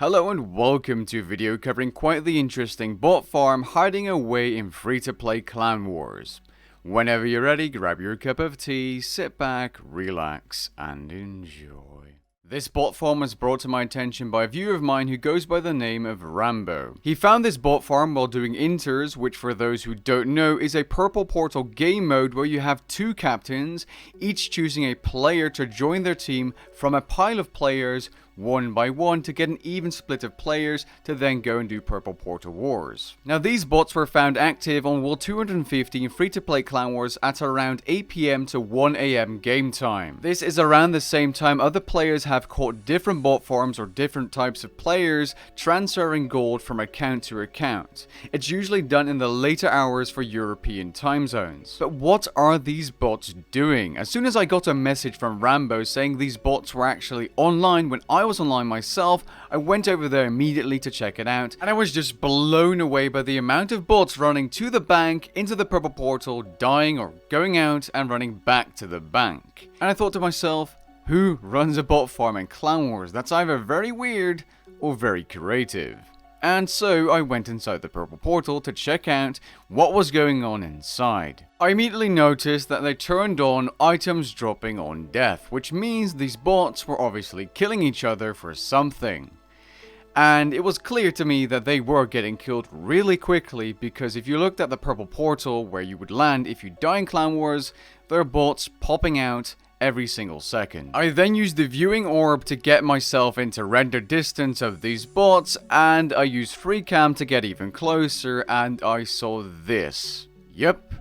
Hello and welcome to a video covering quite the interesting bot farm hiding away in free-to-play Clan Wars. Whenever you're ready, grab your cup of tea, sit back, relax, and enjoy. This bot farm was brought to my attention by a viewer of mine who goes by the name of Rambo. He found this bot farm while doing Inters, which for those who don't know is a purple portal game mode where you have two captains, each choosing a player to join their team from a pile of players one by one to get an even split of players to then go and do Purple Portal Wars. Now these bots were found active on World 250 in free-to-play Clan Wars at around 8 PM to 1 AM game time. This is around the same time other players have caught different bot farms or different types of players transferring gold from account to account. It's usually done in the later hours for European time zones. But what are these bots doing? As soon as I got a message from Rambo saying these bots were actually online when I was online myself, I went over there immediately to check it out, and I was just blown away by the amount of bots running to the bank, into the purple portal, dying or going out and running back to the bank. And I thought to myself, who runs a bot farm in Clan Wars? That's either very weird or very creative. And so I went inside the purple portal to check out what was going on inside. I immediately noticed that they turned on items dropping on death, which means these bots were obviously killing each other for something. And it was clear to me that they were getting killed really quickly, because if you looked at the purple portal where you would land if you die in Clan Wars, there are bots popping out every single second. I then used the viewing orb to get myself into render distance of these bots, and I used free cam to get even closer, and I saw this. Yep,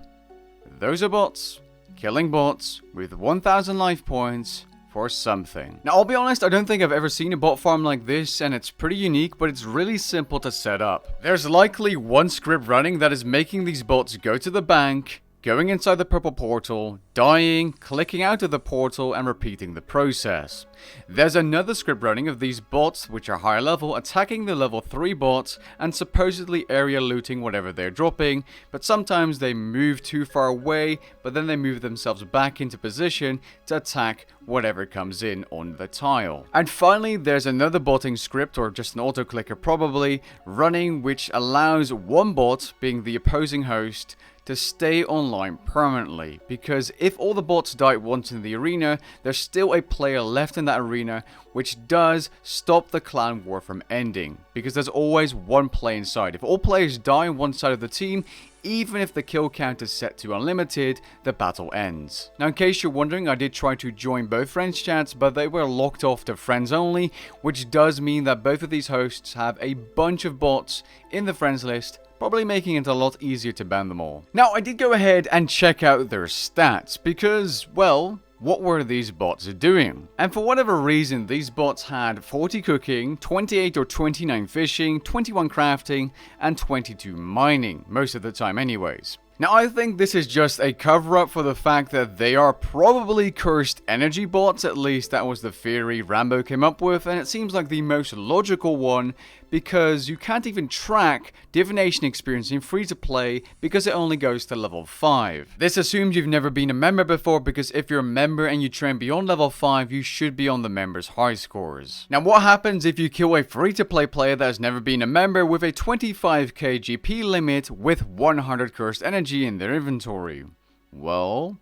those are bots, killing bots with 1000 life points for something. Now I'll be honest, I don't think I've ever seen a bot farm like this, and it's pretty unique, but it's really simple to set up. There's likely one script running that is making these bots go to the bank, going inside the purple portal, dying, clicking out of the portal, and repeating the process. There's another script running of these bots, which are higher level, attacking the level 3 bots and supposedly area looting whatever they're dropping, but sometimes they move too far away, but then they move themselves back into position to attack whatever comes in on the tile. And finally, there's another botting script, or just an auto clicker probably, running, which allows one bot, being the opposing host, to stay online permanently, because if all the bots die once in the arena, there's still a player left in that arena, which does stop the clan war from ending, because there's always one play inside. If all players die on one side of the team, even if the kill count is set to unlimited, the battle ends. Now in case you're wondering, I did try to join both friends chats, but they were locked off to friends only, which does mean that both of these hosts have a bunch of bots in the friends list, probably making it a lot easier to ban them all. Now, I did go ahead and check out their stats because, well, what were these bots doing? And for whatever reason, these bots had 40 cooking, 28 or 29 fishing, 21 crafting, and 22 mining, most of the time anyways. Now, I think this is just a cover-up for the fact that they are probably cursed energy bots. At least that was the theory Rambo came up with, and it seems like the most logical one, because you can't even track divination experience in free-to-play because it only goes to level 5. This assumes you've never been a member before, because if you're a member and you train beyond level 5, you should be on the members' high scores. Now, what happens if you kill a free-to-play player that has never been a member with a 25k GP limit with 100 cursed energy in their inventory? Well,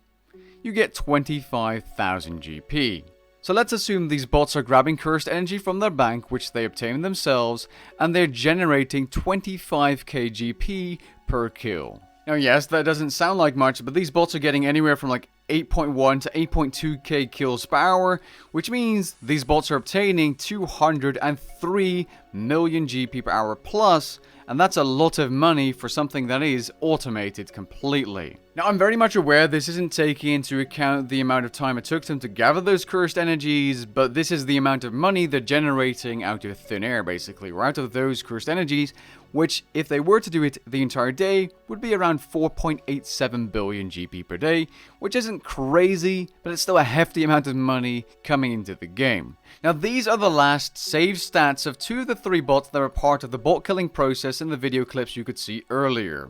you get 25,000 GP. So let's assume these bots are grabbing cursed energy from their bank, which they obtain themselves, and they're generating 25k GP per kill. Now yes, that doesn't sound like much, but these bots are getting anywhere from like 8.1 to 8.2k kills per hour, which means these bots are obtaining 203 million GP per hour plus, and that's a lot of money for something that is automated completely. Now, I'm very much aware this isn't taking into account the amount of time it took them to gather those cursed energies, but this is the amount of money they're generating out of thin air, basically, or out of those cursed energies, which, if they were to do it the entire day, would be around 4.87 billion GP per day, which isn't crazy, but it's still a hefty amount of money coming into the game. Now these are the last saved stats of 2 of the 3 bots that were part of the bot killing process in the video clips you could see earlier.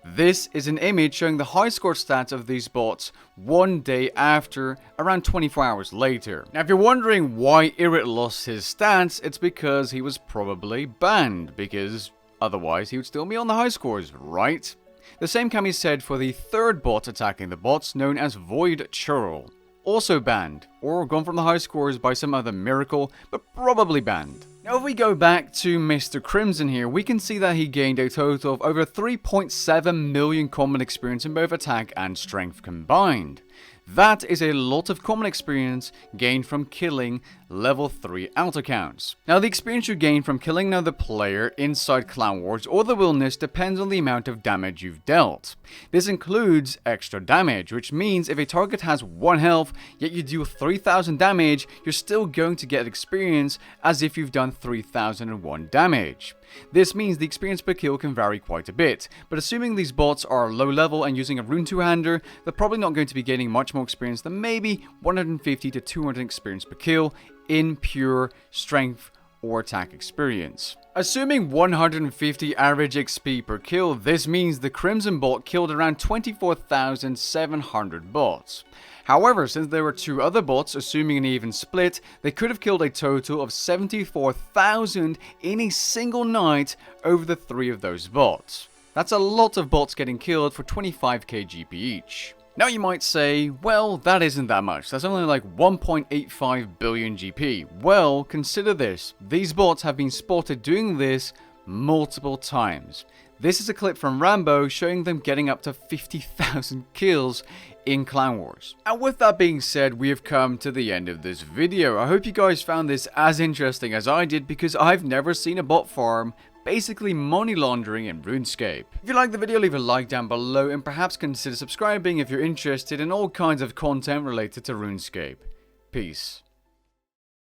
This is an image showing the high score stats of these bots 1 day after, around 24 hours later. Now if you're wondering why Irrit lost his stats, it's because he was probably banned, because otherwise he would still be on the high scores, right? The same can be said for the 3rd bot attacking the bots, known as Void Churl. Also banned, or gone from the high scores by some other miracle, but probably banned. Now if we go back to Mr. Crimson here, we can see that he gained a total of over 3.7 million common experience in both attack and strength combined. That is a lot of common experience gained from killing level 3 alt accounts. Now the experience you gain from killing another player inside Clan Wars or the Wilderness depends on the amount of damage you've dealt. This includes extra damage, which means if a target has 1 health, yet you do 3000 damage, you're still going to get experience as if you've done 3001 damage. This means the experience per kill can vary quite a bit, but assuming these bots are low level and using a rune 2-hander, they're probably not going to be gaining much more experience than maybe 150 to 200 experience per kill in pure strength or attack experience. Assuming 150 average XP per kill, this means the Crimson bot killed around 24,700 bots. However, since there were 2 other bots, assuming an even split, they could have killed a total of 74,000 in a single night over the 3 of those bots. That's a lot of bots getting killed for 25k GP each. Now you might say, well, that isn't that much, that's only like 1.85 billion GP. Well, consider this, these bots have been spotted doing this multiple times. This is a clip from Rambo showing them getting up to 50,000 kills in Clan Wars. And with that being said, we have come to the end of this video. I hope you guys found this as interesting as I did, because I've never seen a bot farm basically money laundering in Runescape. If you liked the video, leave a like down below and perhaps consider subscribing if you're interested in all kinds of content related to Runescape. Peace.